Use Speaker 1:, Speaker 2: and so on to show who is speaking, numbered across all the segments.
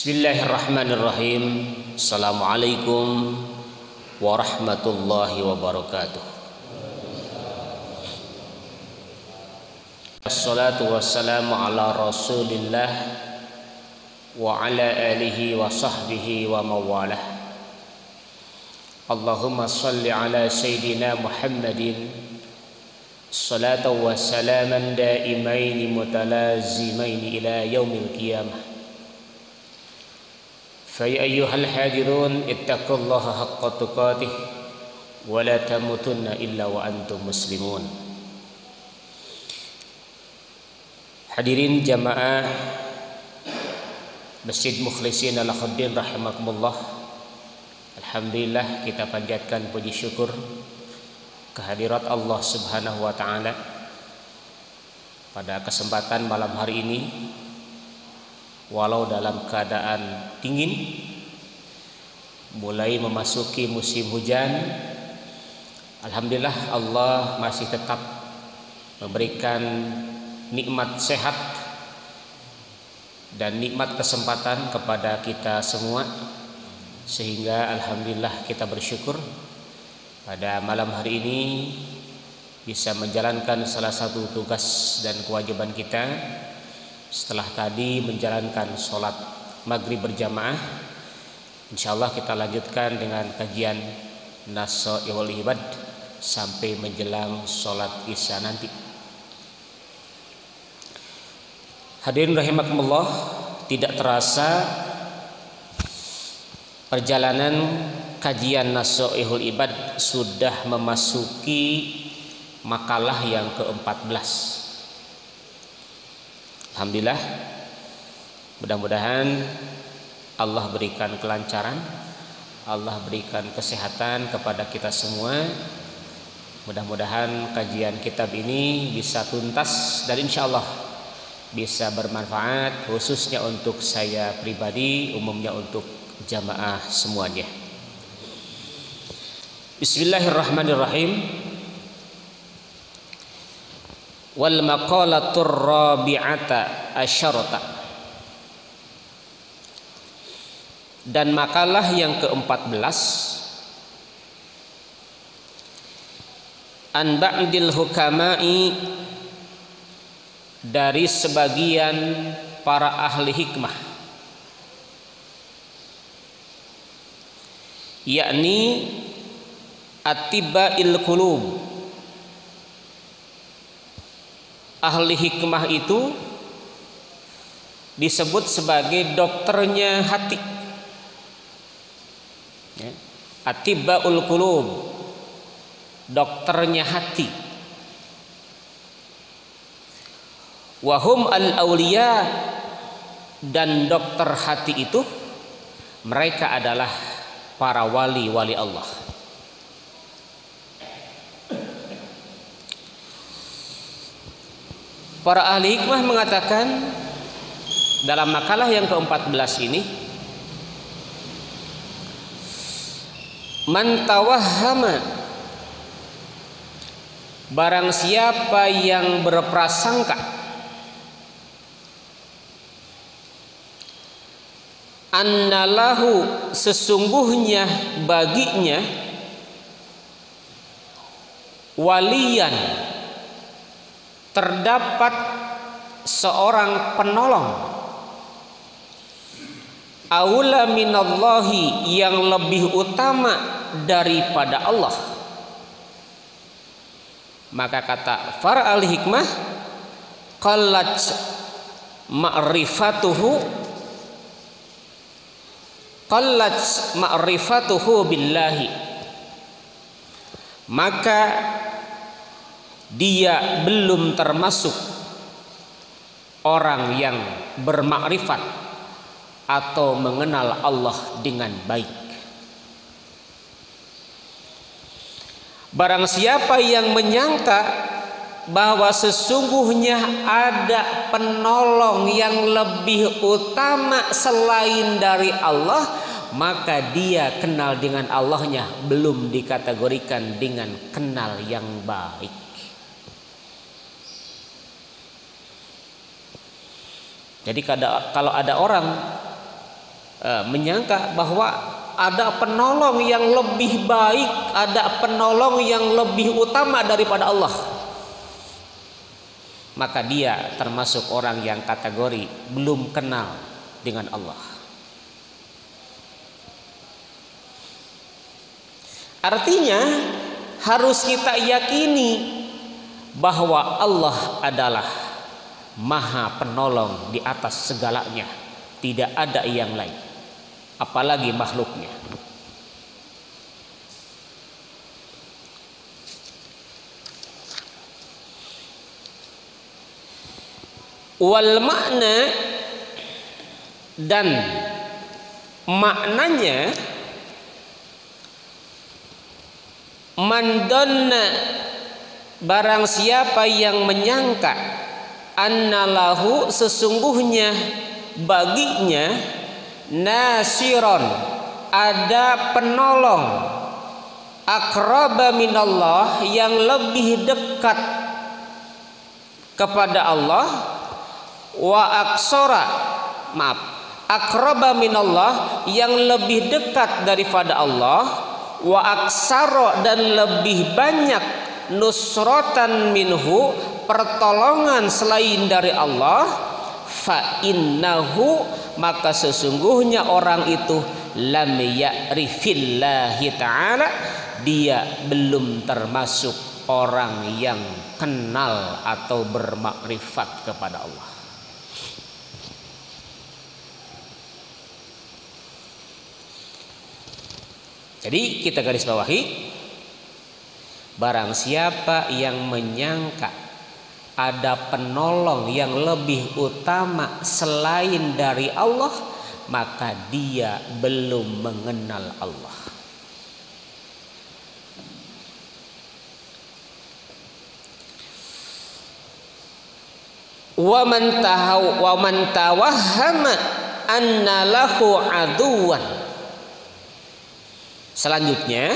Speaker 1: Bismillahirrahmanirrahim. Assalamualaikum warahmatullahi wabarakatuh. Assalatu wassalamu ala rasulillah wa ala alihi wa sahbihi wa mawalah. Allahumma salli ala sayyidina Muhammadin salatan wa salaman daimaini mutalazimaini ila yaumil qiyamah. فيا أيها الحاضرون اتقوا الله حق تقاته ولا تموتن إلا وأنتم مسلمون. Hadirin jamaah Masjid Mukhlisin Al-Khuddin rahimakumullah. Alhamdulillah, kita panjatkan puji syukur kehadirat Allah Subhanahu wa taala pada kesempatan malam hari ini. Walau dalam keadaan dingin, mulai memasuki musim hujan, alhamdulillah Allah masih tetap memberikan nikmat sehat dan nikmat kesempatan kepada kita semua, sehingga alhamdulillah kita bersyukur pada malam hari ini bisa menjalankan salah satu tugas dan kewajiban kita. Setelah tadi menjalankan sholat maghrib berjamaah, insyaallah kita lanjutkan dengan kajian Nashaiul Ibad sampai menjelang sholat isya nanti. Hadirin rahimakumullah, tidak terasa perjalanan kajian Nashaiul Ibad sudah memasuki makalah yang ke-14. Alhamdulillah, mudah-mudahan Allah berikan kelancaran, Allah berikan kesehatan kepada kita semua. Mudah-mudahan kajian kitab ini bisa tuntas dan insya Allah bisa bermanfaat, khususnya untuk saya pribadi, umumnya untuk jamaah semuanya. Bismillahirrahmanirrahim. Wal maqalatur rabi'ata asyarata, dan makalah yang ke-14 an ba'dil hukama'i, dari sebagian para ahli hikmah, yakni atiba'il qulub. Ahli hikmah itu disebut sebagai dokternya hati, ya. Atiba'ul qulub, dokternya hati. Wahum al-auliya, dan dokter hati itu mereka adalah para wali-wali Allah. Para ahli hikmah mengatakan dalam makalah yang ke-14 ini, man tawahhama, barang siapa yang berprasangka annalahu, sesungguhnya baginya, waliyan, terdapat seorang penolong, aula minallahi, yang lebih utama daripada Allah, maka kata para ahli hikmah, qallat ma'rifatuhu billahi, maka dia belum termasuk orang yang bermakrifat atau mengenal Allah dengan baik. Barang siapa yang menyangka bahwa sesungguhnya ada penolong yang lebih utama selain dari Allah, maka dia kenal dengan Allahnya belum dikategorikan dengan kenal yang baik. Jadi kalau ada orang menyangka bahwa ada penolong yang lebih baik, ada penolong yang lebih utama daripada Allah, maka dia termasuk orang yang kategori belum kenal dengan Allah. Artinya harus kita yakini bahwa Allah adalah Maha Penolong di atas segalanya, tidak ada yang lain, apalagi makhluknya. Wal makna, dan maknanya, man donna, barang siapa yang menyangka, annalahu, sesungguhnya baginya, nasiron, ada penolong, aqraba minallah, yang lebih dekat kepada Allah, wa aksora, maaf, aqraba minallah, yang lebih dekat daripada Allah, wa aksaro, dan lebih banyak, nusrotan minhu, pertolongan selain dari Allah, fa innahu, maka sesungguhnya orang itu lam ya'rifillahi ta'ala, dia belum termasuk orang yang kenal atau bermakrifat kepada Allah. Jadi kita garis bawahi, barang siapa yang menyangka ada penolong yang lebih utama selain dari Allah, maka dia belum mengenal Allah. Wa man tawahhama anna lahu aduwan. Selanjutnya,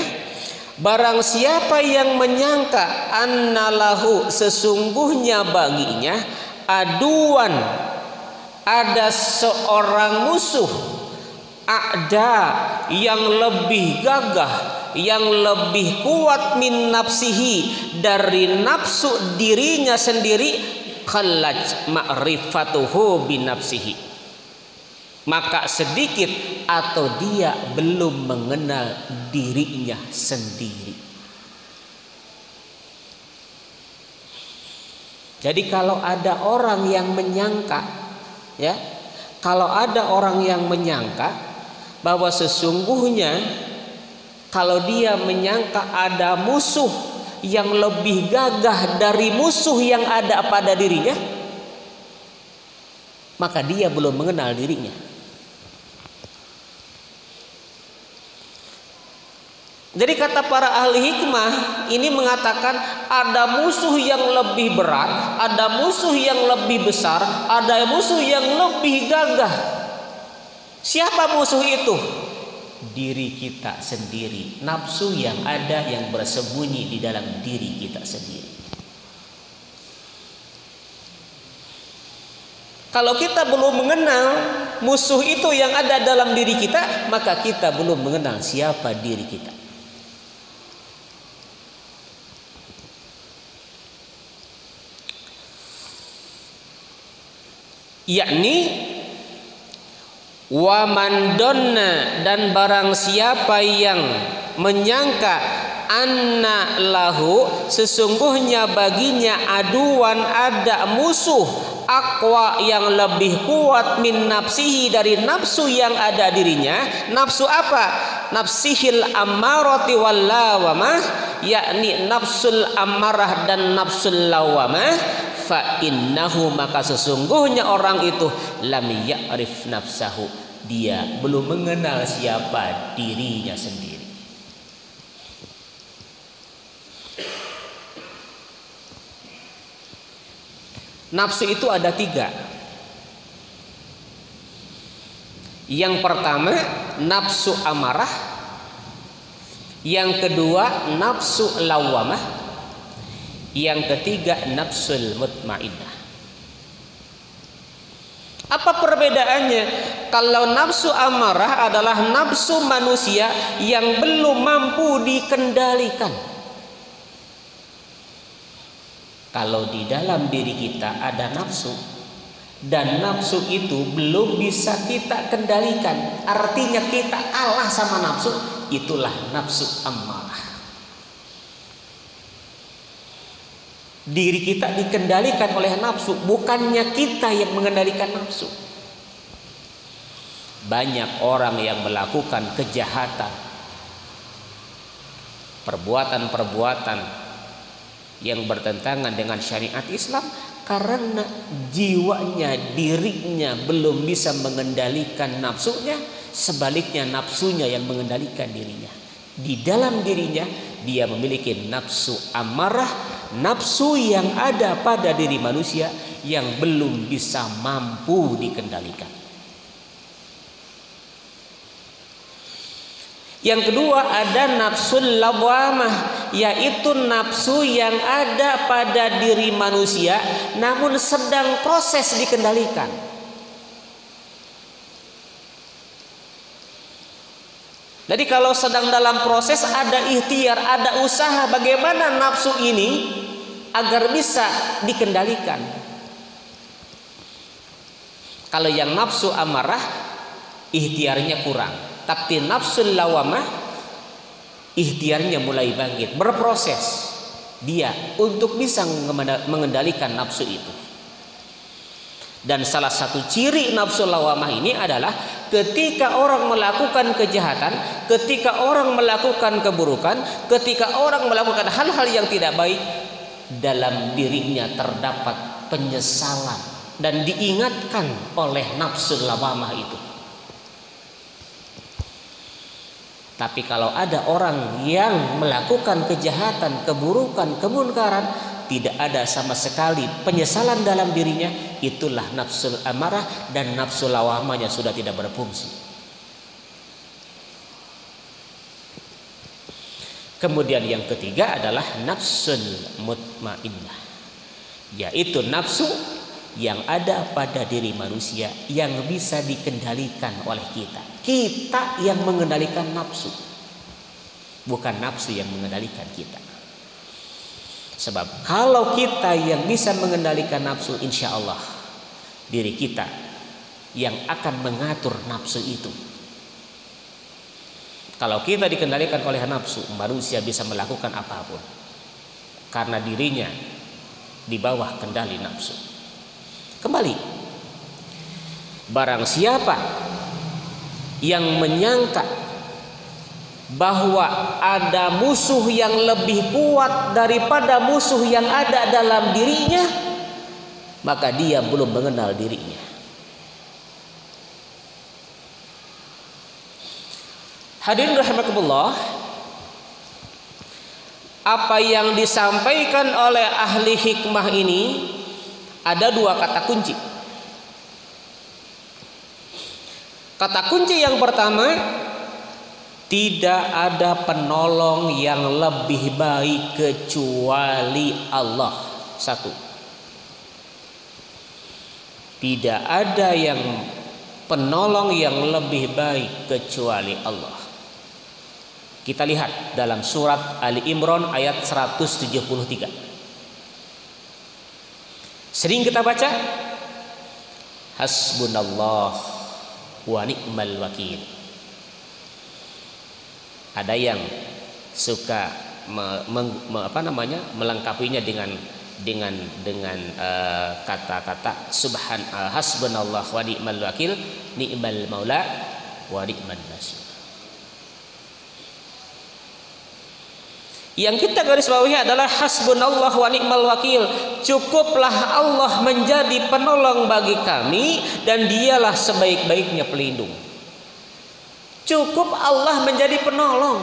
Speaker 1: barang siapa yang menyangka annalahu, sesungguhnya baginya, aduan, ada seorang musuh, ada yang lebih gagah, yang lebih kuat min nafsihi, dari nafsu dirinya sendiri, khalaj ma'rifatuhu bin nafsihi, maka sedikit atau dia belum mengenal dirinya sendiri. Jadi kalau ada orang yang menyangka, ya, kalau ada orang yang menyangka bahwa sesungguhnya kalau dia menyangka ada musuh yang lebih gagah dari musuh yang ada pada dirinya, maka dia belum mengenal dirinya. Jadi kata para ahli hikmah ini mengatakan ada musuh yang lebih berat, ada musuh yang lebih besar, ada musuh yang lebih gagah. Siapa musuh itu? Diri kita sendiri, nafsu yang ada, yang bersembunyi di dalam diri kita sendiri. Kalau kita belum mengenal musuh itu yang ada dalam diri kita, maka kita belum mengenal siapa diri kita. Yakni wa man donna, dan barang siapa yang menyangka anna lahu, sesungguhnya baginya aduan, ada musuh, aqwa, yang lebih kuat min nafsihi, dari nafsu yang ada dirinya. Nafsu apa? Nafsihil ammarati wal lawamah, yakni nafsul ammarah dan nafsul lawamah. Fa innahu, maka sesungguhnya orang itu lam ya'rif nafsahu, dia belum mengenal siapa dirinya sendiri. Nafsu itu ada 3. Yang pertama nafsu amarah, yang kedua nafsu lawamah, yang ketiga nafsul mutmainnah. Apa perbedaannya? kalau nafsu amarah adalah nafsu manusia yang belum mampu dikendalikan. Kalau di dalam diri kita ada nafsu dan nafsu itu belum bisa kita kendalikan, artinya kita kalah sama nafsu, itulah nafsu amarah. Diri kita dikendalikan oleh nafsu, bukannya kita yang mengendalikan nafsu. Banyak orang yang melakukan kejahatan, perbuatan-perbuatan yang bertentangan dengan syariat Islam karena jiwanya, dirinya belum bisa mengendalikan nafsunya, sebaliknya nafsunya yang mengendalikan dirinya. Di dalam dirinya dia memiliki nafsu amarah, nafsu yang ada pada diri manusia yang belum bisa mampu dikendalikan. Yang kedua ada nafsul lawamah, yaitu nafsu yang ada pada diri manusia namun sedang proses dikendalikan. Jadi kalau sedang dalam proses ada ikhtiar, ada usaha bagaimana nafsu ini agar bisa dikendalikan. Kalau yang nafsu amarah ikhtiarnya kurang, tapi nafsul lawamah ikhtiarnya mulai bangkit, berproses dia untuk bisa mengendalikan nafsu itu. Dan salah satu ciri nafsu lawamah ini adalah ketika orang melakukan kejahatan, ketika orang melakukan keburukan, ketika orang melakukan hal-hal yang tidak baik, dalam dirinya terdapat penyesalan dan diingatkan oleh nafsu lawamah itu. Tapi kalau ada orang yang melakukan kejahatan, keburukan, kemunkaran, tidak ada sama sekali penyesalan dalam dirinya, itulah nafsu amarah dan nafsu lawamahnya sudah tidak berfungsi. Kemudian yang ketiga adalah nafsul mutmainnah, yaitu nafsu yang ada pada diri manusia yang bisa dikendalikan oleh kita. Kita yang mengendalikan nafsu, bukan nafsu yang mengendalikan kita. Sebab kalau kita yang bisa mengendalikan nafsu, insya Allah diri kita yang akan mengatur nafsu itu. Kalau kita dikendalikan oleh nafsu, manusia bisa melakukan apapun karena dirinya di bawah kendali nafsu. Kembali, barang siapa yang menyangka bahwa ada musuh yang lebih kuat daripada musuh yang ada dalam dirinya, maka dia belum mengenal dirinya. Hadirin rahimakumullah, apa yang disampaikan oleh ahli hikmah ini ada dua kata kunci. Kata kunci yang pertama, tidak ada penolong yang lebih baik kecuali Allah. Satu, tidak ada yang penolong yang lebih baik kecuali Allah. Kita lihat dalam surat Ali Imran ayat 173. Sering kita baca, hasbunallah wa ni'mal wakil. Ada yang suka melengkapinya dengan kata-kata hasbunallah wa ni'mal wakil, ni'mal maula wa ni'man nasir. Yang kita garis bawahi adalah hasbunallah wa ni'mal wakil. Cukuplah Allah menjadi penolong bagi kami dan dialah sebaik-baiknya pelindung. Cukup Allah menjadi penolong.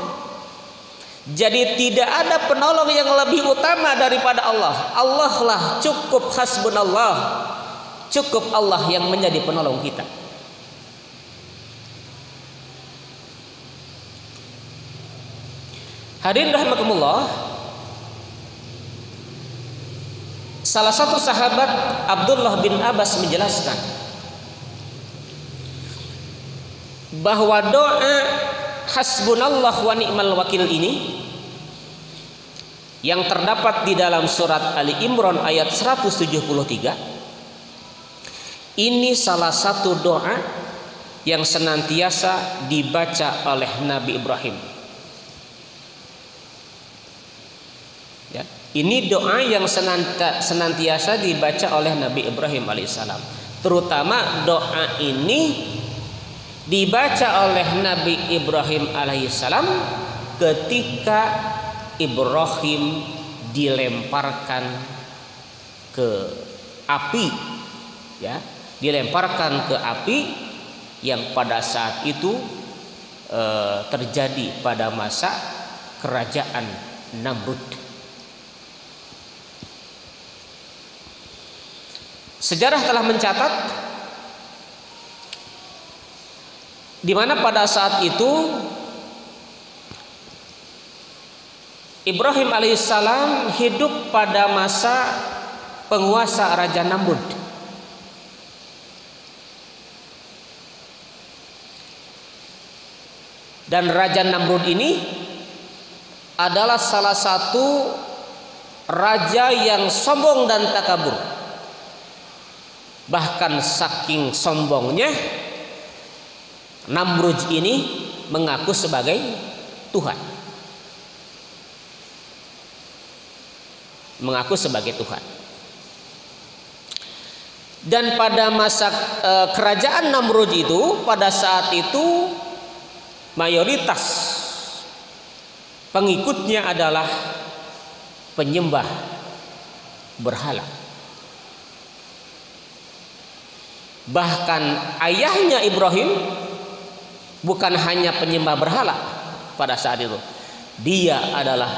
Speaker 1: Jadi tidak ada penolong yang lebih utama daripada Allah. Allah lah cukup, hasbunallah. Cukup Allah yang menjadi penolong kita. Hadirin rahimakumullah, salah satu sahabat Abdullah bin Abbas menjelaskan bahwa doa hasbunallah wa ni'mal wakil ini yang terdapat di dalam surat Ali Imran ayat 173 ini salah satu doa yang senantiasa dibaca oleh Nabi Ibrahim. Ya, ini doa yang senantiasa dibaca oleh Nabi Ibrahim alaihissalam. Terutama doa ini dibaca oleh Nabi Ibrahim alaihissalam ketika Ibrahim dilemparkan ke api, ya, dilemparkan ke api yang pada saat itu terjadi pada masa kerajaan Namrud. Sejarah telah mencatat di mana pada saat itu Ibrahim alaihissalam hidup pada masa penguasa Raja Namrud. Dan Raja Namrud ini adalah salah satu raja yang sombong dan takabur. Bahkan saking sombongnya, Namrud ini mengaku sebagai Tuhan. Mengaku sebagai Tuhan. Dan pada masa kerajaan Namrud itu, pada saat itu mayoritas pengikutnya adalah penyembah berhala. Bahkan ayahnya Ibrahim bukan hanya penyembah berhala pada saat itu, dia adalah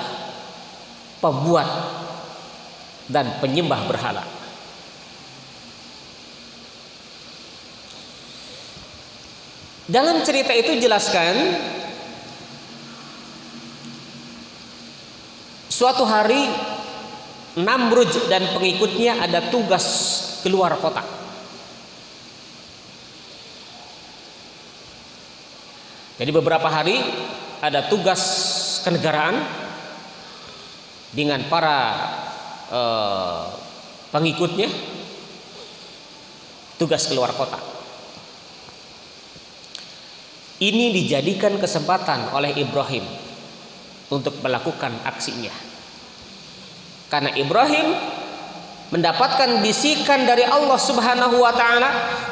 Speaker 1: pembuat dan penyembah berhala. Dalam cerita itu jelaskan suatu hari Namrud dan pengikutnya ada tugas keluar kota. Jadi beberapa hari ada tugas kenegaraan dengan para pengikutnya, tugas keluar kota. Ini dijadikan kesempatan oleh Ibrahim untuk melakukan aksinya, karena Ibrahim mendapatkan bisikan dari Allah Subhanahu wa taala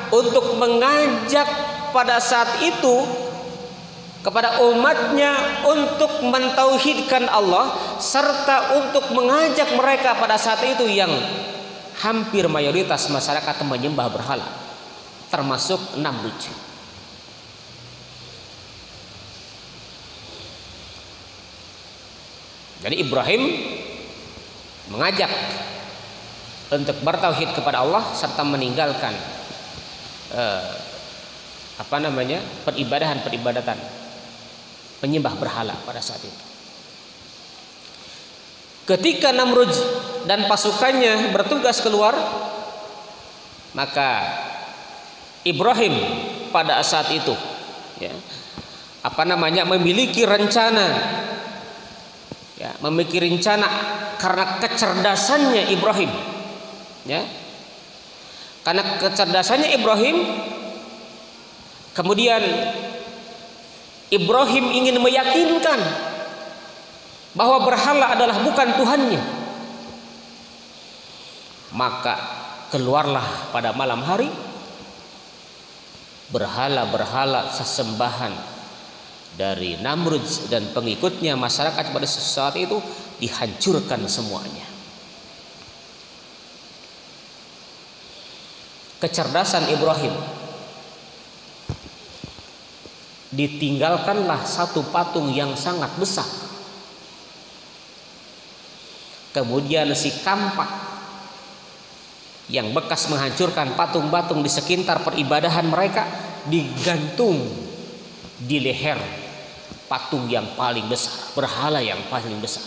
Speaker 1: untuk mengajak pada saat itu kepada umatnya untuk mentauhidkan Allah, serta untuk mengajak mereka pada saat itu yang hampir mayoritas masyarakat menyembah berhala, termasuk Namrud. Jadi Ibrahim mengajak untuk bertauhid kepada Allah serta meninggalkan peribadatan penyembah berhala pada saat itu. Ketika Namrud dan pasukannya bertugas keluar, maka Ibrahim pada saat itu memiliki rencana, karena kecerdasannya Ibrahim, karena kecerdasannya Ibrahim, kemudian Ibrahim ingin meyakinkan bahwa berhala adalah bukan Tuhannya. Maka keluarlah pada malam hari berhala-berhala sesembahan dari Namrud dan pengikutnya, masyarakat pada saat itu dihancurkan semuanya. Kecerdasan Ibrahim. Ditinggalkanlah satu patung yang sangat besar. Kemudian si kampak yang bekas menghancurkan patung-patung di sekitar peribadahan mereka digantung di leher patung yang paling besar, berhala yang paling besar.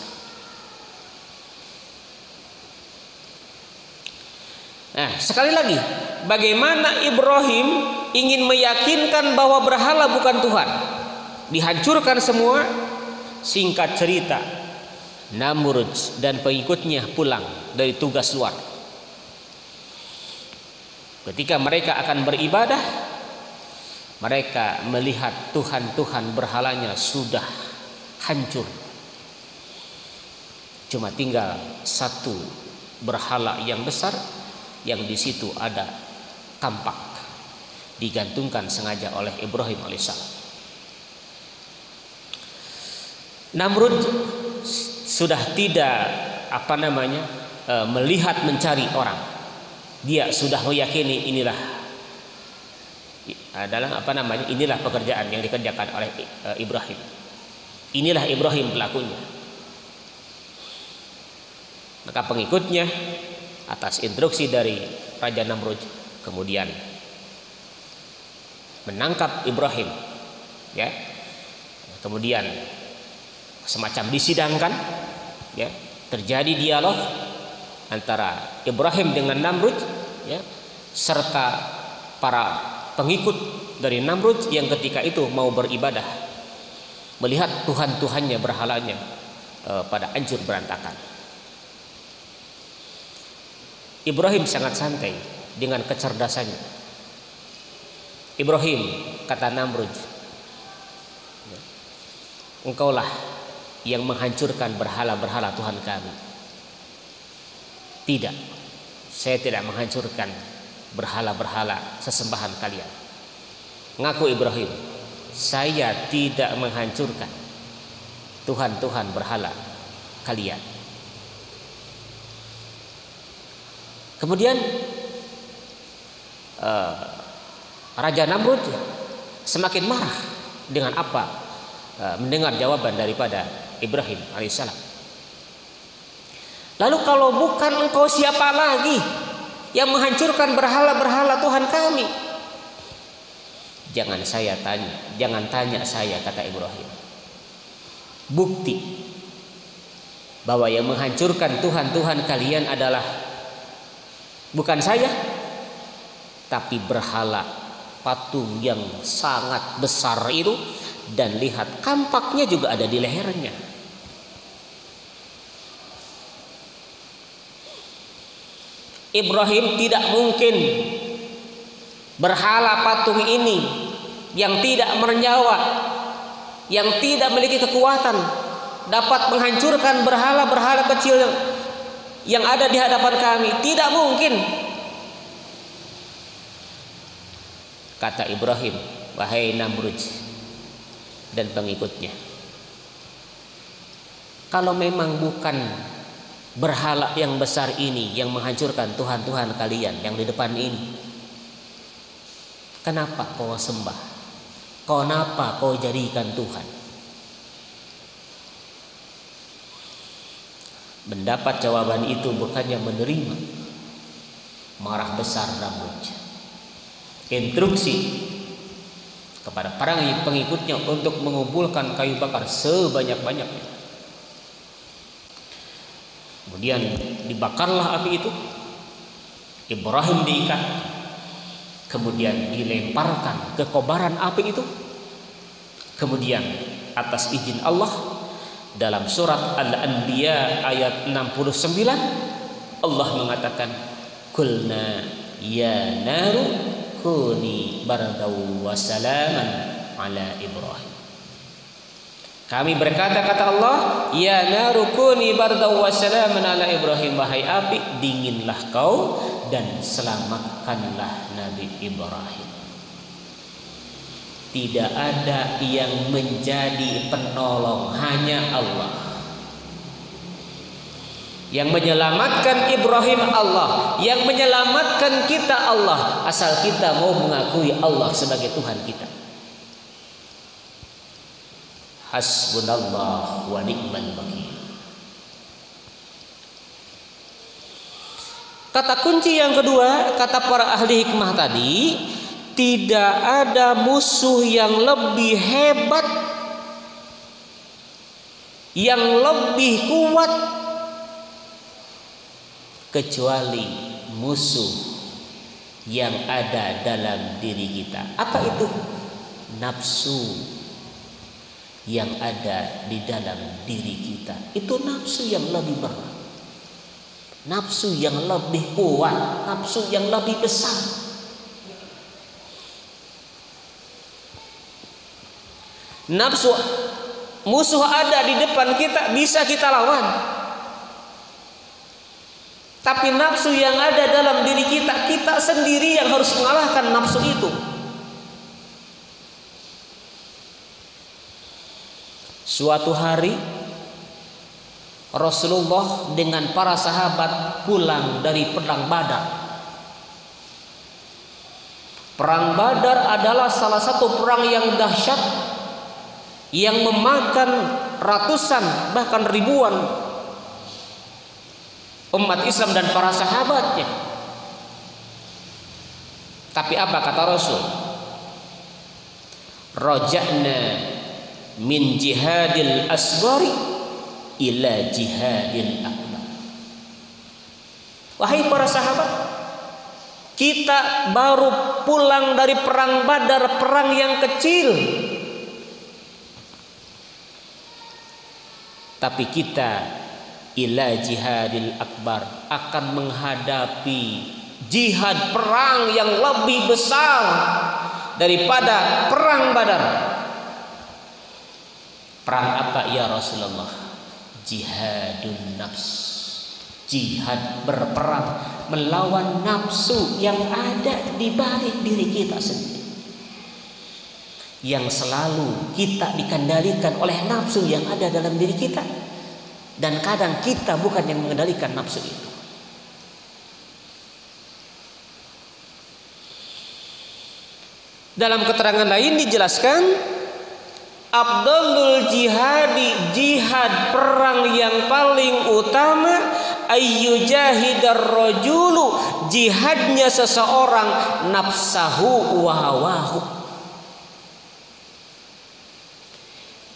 Speaker 1: Nah, sekali lagi, bagaimana Ibrahim ingin meyakinkan bahwa berhala bukan Tuhan. Dihancurkan semua. Singkat cerita, Namrud dan pengikutnya pulang dari tugas luar. Ketika mereka akan beribadah, mereka melihat Tuhan-Tuhan berhalanya sudah hancur. Cuma tinggal satu berhala yang besar, yang di situ ada kampak, digantungkan sengaja oleh Ibrahim alaihissalam. Namrud sudah tidak melihat mencari orang. Dia sudah meyakini inilah pekerjaan yang dikerjakan oleh Ibrahim. Inilah Ibrahim pelakunya. Maka pengikutnya atas instruksi dari Raja Namrud kemudian menangkap Ibrahim, ya. Kemudian semacam disidangkan, ya. Terjadi dialog antara Ibrahim dengan Namrud, ya, serta para pengikut dari Namrud yang ketika itu mau beribadah, melihat Tuhan-Tuhannya berhalanya pada hancur berantakan. Ibrahim sangat santai dengan kecerdasannya. Ibrahim, kata Namrud, engkaulah yang menghancurkan berhala-berhala Tuhan kami. Tidak, saya tidak menghancurkan berhala-berhala sesembahan kalian. Ngaku Ibrahim, saya tidak menghancurkan Tuhan-Tuhan berhala kalian. Kemudian Raja Namrud semakin marah dengan mendengar jawaban daripada Ibrahim alaihissalam. Lalu kalau bukan engkau, siapa lagi yang menghancurkan berhala-berhala Tuhan kami? Jangan tanya saya, kata Ibrahim. Bukti bahwa yang menghancurkan Tuhan-Tuhan kalian adalah bukan saya, tapi berhala patung yang sangat besar itu, dan lihat kampaknya juga ada di lehernya. Ibrahim tidak mungkin berhala patung ini yang tidak bernyawa, yang tidak memiliki kekuatan, dapat menghancurkan berhala-berhala kecil yang ada di hadapan kami. Tidak mungkin, kata Ibrahim. Wahai Namrud dan pengikutnya, kalau memang bukan berhala yang besar ini yang menghancurkan Tuhan-Tuhan kalian yang di depan ini, kenapa kau sembah? Kenapa kau jadikan Tuhan? Mendapat jawaban itu bukannya menerima, marah besar Namrud. Instruksi kepada para pengikutnya untuk mengumpulkan kayu bakar sebanyak-banyaknya. Kemudian dibakarlah api itu. Ibrahim diikat, kemudian dilemparkan ke kobaran api itu. Kemudian atas izin Allah, dalam surat Al-Anbiya ayat 69, Allah mengatakan, "Qulna ya naru kuni bardaw wa salaman ala Ibrahim." Kami berkata, kata Allah, ya naru kuni bardaw wa salaman ala Ibrahim. Wahai api, dinginlah kau dan selamatkanlah Nabi Ibrahim. Tidak ada yang menjadi penolong, hanya Allah. Yang menyelamatkan Ibrahim Allah, yang menyelamatkan kita Allah, asal kita mau mengakui Allah sebagai Tuhan kita. Hasbunallah wa ni'mal wakil. Kata kunci yang kedua, kata para ahli hikmah tadi, tidak ada musuh yang lebih hebat, yang lebih kuat, kecuali musuh yang ada dalam diri kita. Apa itu? Nafsu yang ada di dalam diri kita. Itu nafsu yang lebih berat, nafsu yang lebih kuat, nafsu yang lebih besar. Nafsu musuh ada di depan kita, bisa kita lawan. Tapi nafsu yang ada dalam diri kita, kita sendiri yang harus mengalahkan nafsu itu. Suatu hari Rasulullah dengan para sahabat pulang dari perang Badar. Perang Badar adalah salah satu perang yang dahsyat, yang memakan ratusan bahkan ribuan umat Islam dan para sahabatnya. Tapi apa kata Rasul? Raja'na min jihadil asghari ila jihadil akbar. Wahai para sahabat, kita baru pulang dari perang Badar, perang yang kecil. Tapi kita ila jihadil akbar, akan menghadapi jihad, perang yang lebih besar daripada perang Badar. Perang apa ya Rasulullah? Jihadun nafs, jihad berperang melawan nafsu yang ada di balik diri kita sendiri, yang selalu kita dikendalikan oleh nafsu yang ada dalam diri kita. Dan kadang kita bukan yang mengendalikan nafsu itu. Dalam keterangan lain dijelaskan, afdhalul jihadi, jihad perang yang paling utama, ayyujahidar rajulu, jihadnya seseorang nafsahu wa hawahu.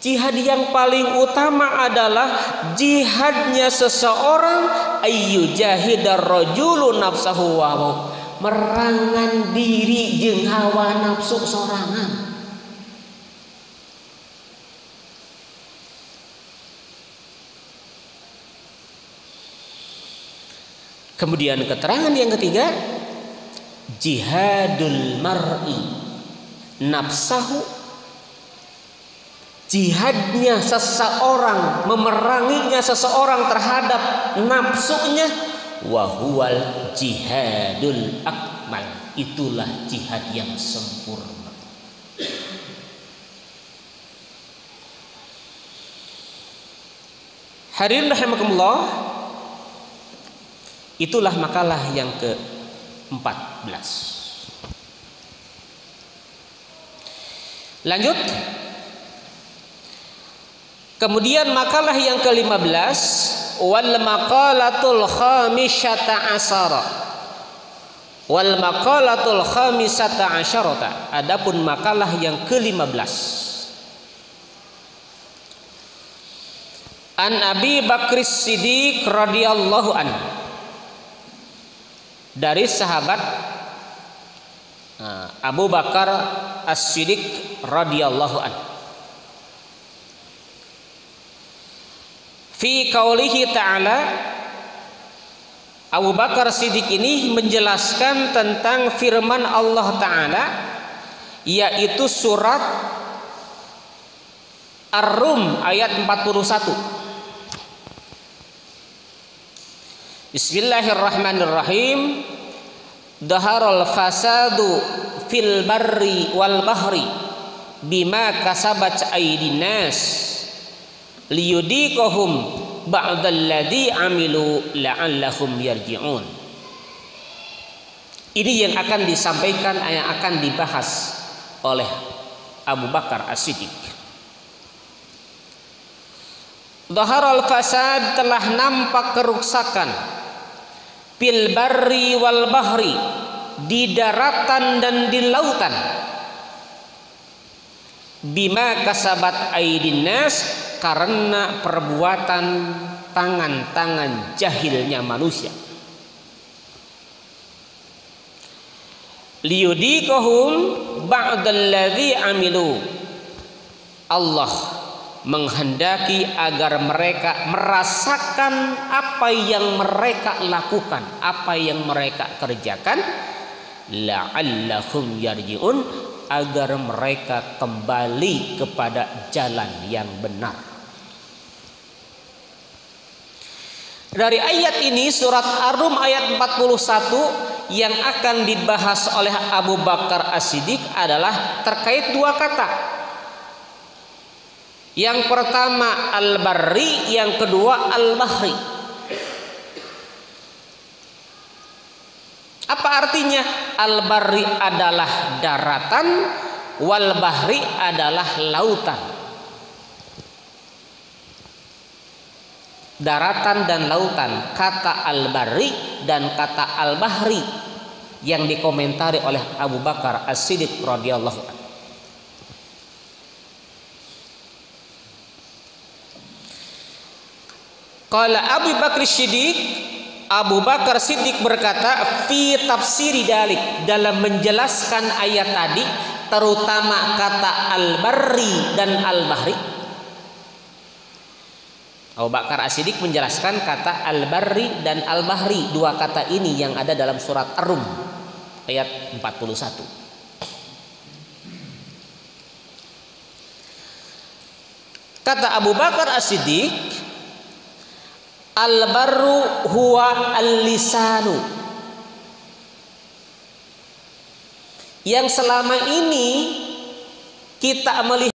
Speaker 1: Jihad yang paling utama adalah jihadnya seseorang ayyujahidar rajulu nafsahu wa hawahu, merangan diri jeung hawa nafsu sorangan. Kemudian keterangan yang ketiga, jihadul mar'i nafsahu, jihadnya seseorang, memeranginya seseorang terhadap nafsunya, wahuwal jihadul akmal, itulah jihad yang sempurna. Hadirin rahimakumullah, itulah makalah yang ke-14. Lanjut. Kemudian makalah yang ke-15, wal maqalatul khamisata asyara. Wal maqalatul khamisata asyarata. Adapun makalah yang ke-15. An Abi Bakr Siddiq radhiyallahu anhu. Dari sahabat Abu Bakar As-Siddiq radhiyallahu anhu. Fi qaulihi ta'ala, Abu Bakar Siddiq ini menjelaskan tentang firman Allah Ta'ala, yaitu surat Ar-Rum ayat 41. Bismillahirrahmanirrahim. Dhaharal fasadu fil barri wal bahri bima kasabat aydin nas liyudhiqahum ba'dalladzi amilu la'allahum yarji'un. Ini yang akan disampaikan, yang akan dibahas oleh Abu Bakar As-Siddiq. Dhaharal fasad, telah nampak kerusakan, fil barri wal bahri, di daratan dan di lautan, bima kasabat aydin nas, karena perbuatan tangan-tangan jahilnya manusia. liyudhiqahum ba'dalladzi amilu. Allah menghendaki agar mereka merasakan apa yang mereka lakukan, apa yang mereka kerjakan, la'allahum yarji'un, agar mereka kembali kepada jalan yang benar. Dari ayat ini, surat Ar-Rum ayat 41 yang akan dibahas oleh Abu Bakar As-Siddiq adalah terkait dua kata. Yang pertama al-barri, yang kedua al-bahri. Apa artinya? Al-barri adalah daratan, wal bahri adalah lautan. Daratan dan lautan, kata al-barri dan kata al-bahri yang dikomentari oleh Abu Bakar As-Siddiq radhiyallahu anhu. Qala Abu Bakar Siddiq, Abu Bakar Siddiq berkata, fi tafsiri dalik, dalam menjelaskan ayat tadi, terutama kata al-barri dan al-bahri. Abu Bakar As-Siddiq menjelaskan kata al-barri dan al-bahri, dua kata ini yang ada dalam surat Ar-Rum ayat 41. Kata Abu Bakar As-Siddiq, al-barru huwa al-lisanu, yang selama ini kita melihat.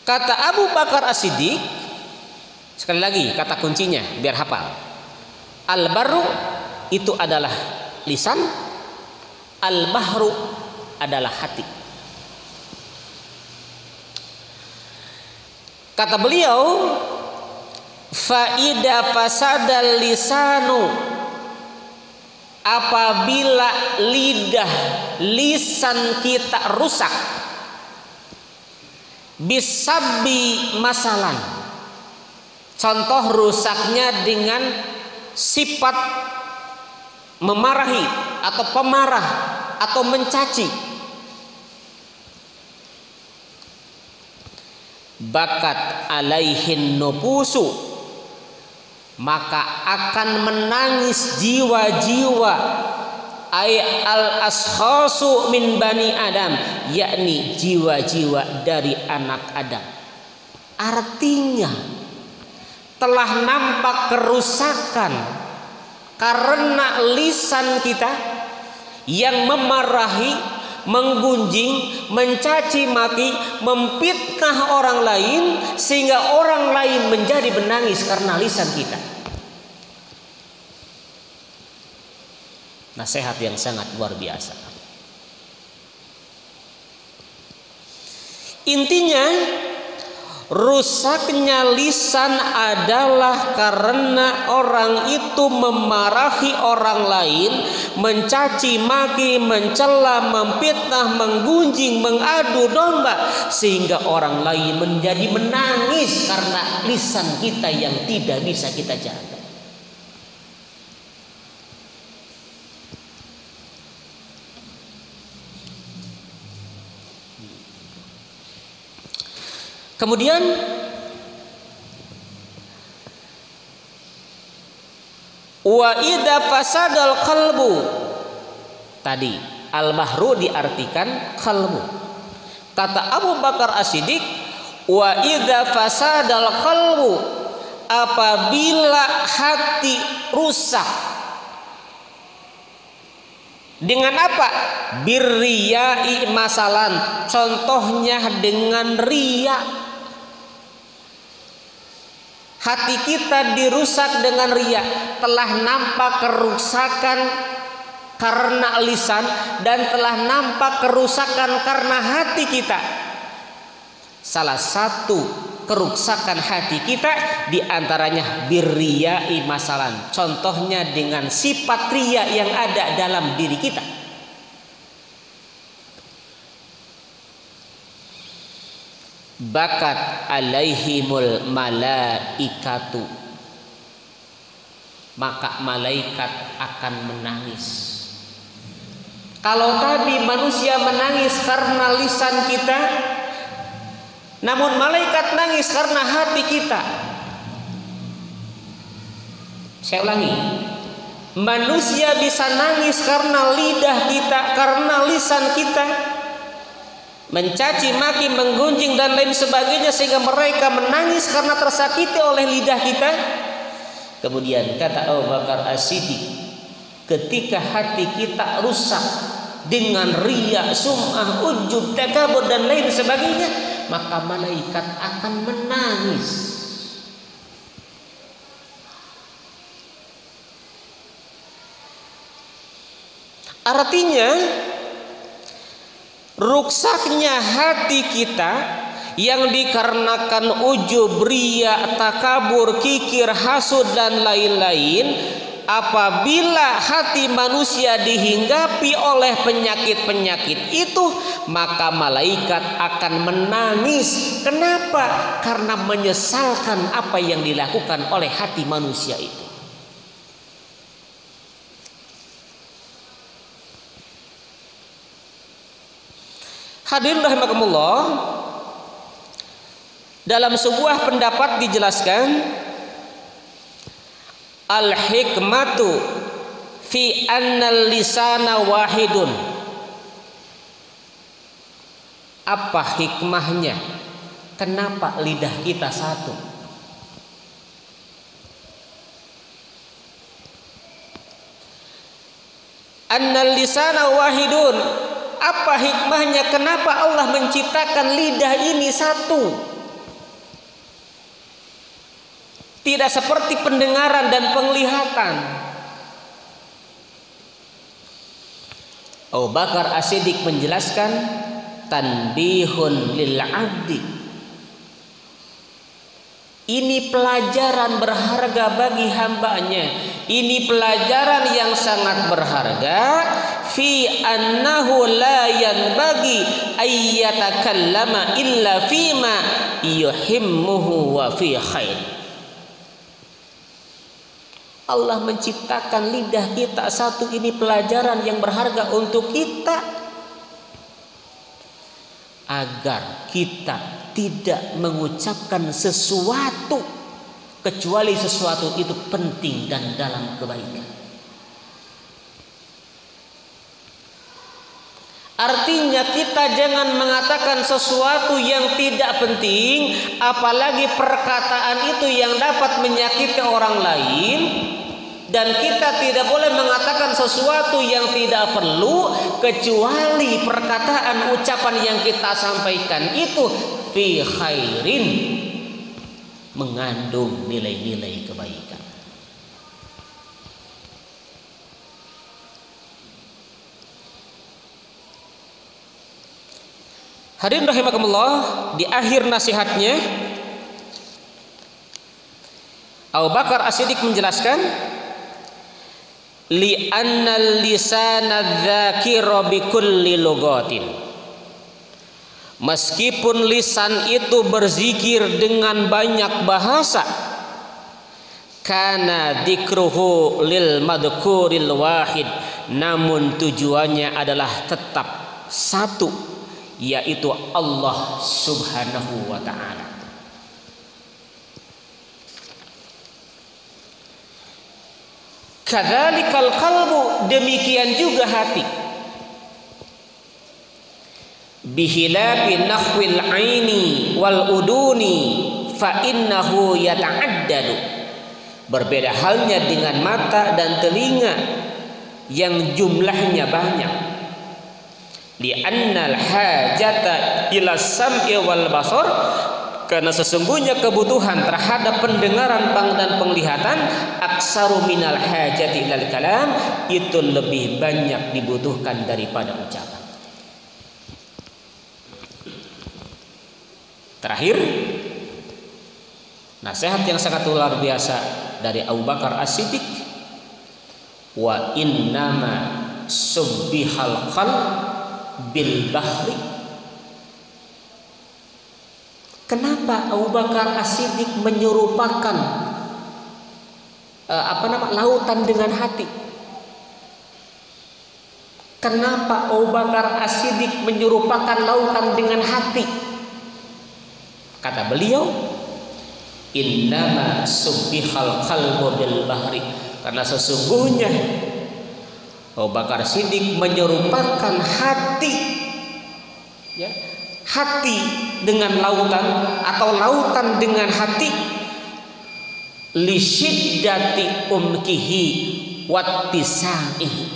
Speaker 1: Kata Abu Bakar As-Siddiq, sekali lagi kata kuncinya biar hafal. Al-barru itu adalah lisan, al-bahru adalah hati. Kata beliau, faida fasadal lisanu, apabila lisan kita rusak, bisabbi masalan, contoh rusaknya dengan sifat memarahi atau pemarah atau mencaci, bakat alaihin nufusu, maka akan menangis jiwa-jiwa, ay al-ashkhasu min bani Adam, yakni jiwa-jiwa dari anak Adam. Artinya telah nampak kerusakan karena lisan kita yang memarahi, menggunjing, mencaci maki, memfitnah orang lain, sehingga orang lain menjadi menangis karena lisan kita. Nasihat yang sangat luar biasa. Intinya, rusaknya lisan adalah karena orang itu memarahi orang lain, mencaci maki, mencela, memfitnah, menggunjing, mengadu domba, sehingga orang lain menjadi menangis karena lisan kita yang tidak bisa kita jaga. Kemudian wa idza fasadal qalbu, tadi al-bahru diartikan qalbu. Kata Abu Bakar As-Siddiq, wa idza fasadal qalbu, apabila hati rusak dengan apa? Birriyai masalan, contohnya dengan riya. Hati kita dirusak dengan riya, telah nampak kerusakan karena lisan dan telah nampak kerusakan karena hati kita. Salah satu kerusakan hati kita diantaranya birriyai masalan, contohnya dengan sifat riya yang ada dalam diri kita. Bakat alaihimul malaikatu, maka malaikat akan menangis. Kalau tadi manusia menangis karena lisan kita, namun malaikat nangis karena hati kita. Saya ulangi, manusia bisa nangis karena lidah kita, karena lisan kita, mencaci maki, menggunjing dan lain sebagainya, sehingga mereka menangis karena tersakiti oleh lidah kita. Kemudian kata Abu Bakar As-Siddiq, ketika hati kita rusak dengan riya, sum'ah, ujub, takabur dan lain sebagainya, maka malaikat akan menangis. Artinya ruksaknya hati kita yang dikarenakan ujub, riya, takabur, kikir, hasud dan lain-lain, apabila hati manusia dihinggapi oleh penyakit-penyakit itu, maka malaikat akan menangis. Kenapa? Karena menyesalkan apa yang dilakukan oleh hati manusia itu. Hadirin rahimakumullah, dalam sebuah pendapat dijelaskan, al-hikmatu fi annal lisana wahidun. Apa hikmahnya? Kenapa lidah kita satu? Annal lisana wahidun. Apa hikmahnya? Kenapa Allah menciptakan lidah ini satu? Tidak seperti pendengaran dan penglihatan. Abu Bakar As-Siddiq menjelaskan, tanbihun lil 'abdi. Ini pelajaran berharga bagi hambanya. Ini pelajaran yang sangat berharga. Fi annahu la yanbaghi ayyatakallama illa fima yuhimmuhu wa fi khair. Allah menciptakan lidah kita satu, ini pelajaran yang berharga untuk kita, agar kita tidak mengucapkan sesuatu kecuali sesuatu itu penting dan dalam kebaikan. Artinya kita jangan mengatakan sesuatu yang tidak penting, apalagi perkataan itu yang dapat menyakiti orang lain. Dan kita tidak boleh mengatakan sesuatu yang tidak perlu, kecuali perkataan ucapan yang kita sampaikan itu fi khairin, mengandung nilai-nilai kebaikan. Hadirin rahimakumullah, di akhir nasihatnya Abu Bakar As-Siddiq menjelaskan, li annal lisana dzakira bi kulli lugatin. Meskipun lisan itu berzikir dengan banyak bahasa, kana dzikruhu lil madhkuril wahid, namun tujuannya adalah tetap satu, yaitu Allah Subhanahu wa ta'ala. Kadzalikal qalbu, demikian juga hati. Bihilabi nahwil aini wal uduni fa innahu yata'addadu. Berbeda halnya dengan mata dan telinga yang jumlahnya banyak. Li'annal hajata ila sam'i wal basar, karena sesungguhnya kebutuhan terhadap pendengaran dan penglihatan aksaru minal hajati ilal kalam, itu lebih banyak dibutuhkan daripada ucapan. Terakhir, nasihat yang sangat luar biasa dari Abu Bakar As-Siddiq, wa innama subbihal qalb bil bahri. Kenapa Abu Bakar As-Siddiq menyerupakan lautan dengan hati. Kenapa Abu Bakar As-Siddiq menyerupakan lautan dengan hati? Kata beliau, innama subbihal qalbu bil bahri, karena sesungguhnya Abu Bakar Siddiq menyerupakan hati, ya, hati dengan lautan atau lautan dengan hati, li syiddati umkihi wattisaihi.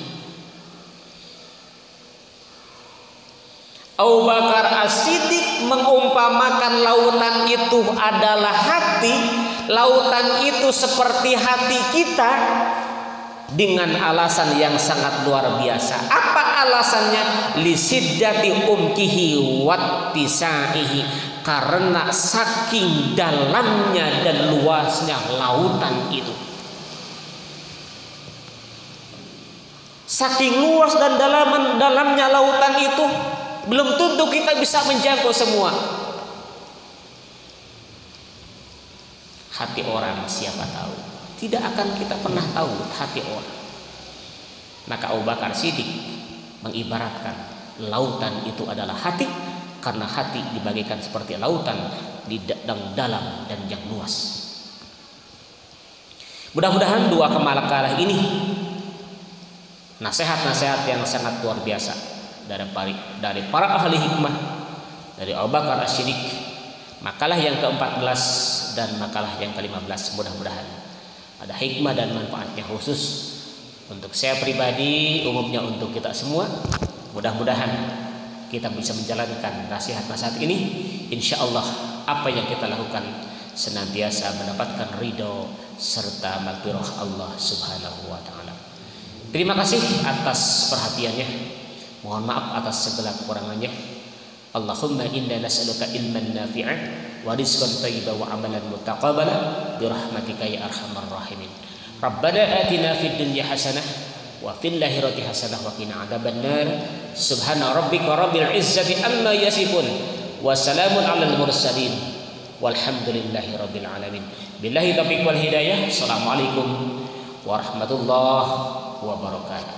Speaker 1: Abu Bakar As-Siddiq mengumpamakan lautan itu adalah hati, lautan itu seperti hati kita, dengan alasan yang sangat luar biasa. Apa alasannya? Lisiddati umkihi wattisaihi, karena saking dalamnya dan luasnya lautan itu. Saking luas dan dalamnya lautan itu, belum tentu kita bisa menjangkau semua. Hati orang siapa tahu? Tidak akan kita pernah tahu hati orang. Maka Abu Bakar Siddiq mengibaratkan lautan itu adalah hati, karena hati dibagikan seperti lautan di dalam dan yang luas. Mudah-mudahan dua kemakalah ini nasihat-nasihat yang sangat luar biasa dari para ahli hikmah, dari Abu Bakar As-Siddiq, makalah yang ke-14 dan makalah yang ke-15. Mudah-mudahan ada hikmah dan manfaatnya khusus untuk saya pribadi, umumnya untuk kita semua. Mudah-mudahan kita bisa menjalankan nasihat-nasihat ini. Insya Allah apa yang kita lakukan senantiasa mendapatkan ridho serta maghfirah Allah Subhanahu wa Ta'ala. Terima kasih atas perhatiannya. Mohon maaf atas segala kekurangannya. Allahumma inna nas'aluka ilman nafi'an wa rizqan thayyiban wa amalan mutaqabbala bi rahmatika ya arhamar rahimin. Rabbana atina fid dunya hasanah wa fil akhirati hasanah wa qina adzabannar. Subhana rabbika rabbil izzati amma yasifun wa salamun alal mursalin walhamdulillahi rabbil alamin. Billahi taufiq wal hidayah. Assalamualaikum warahmatullahi wabarakatuh.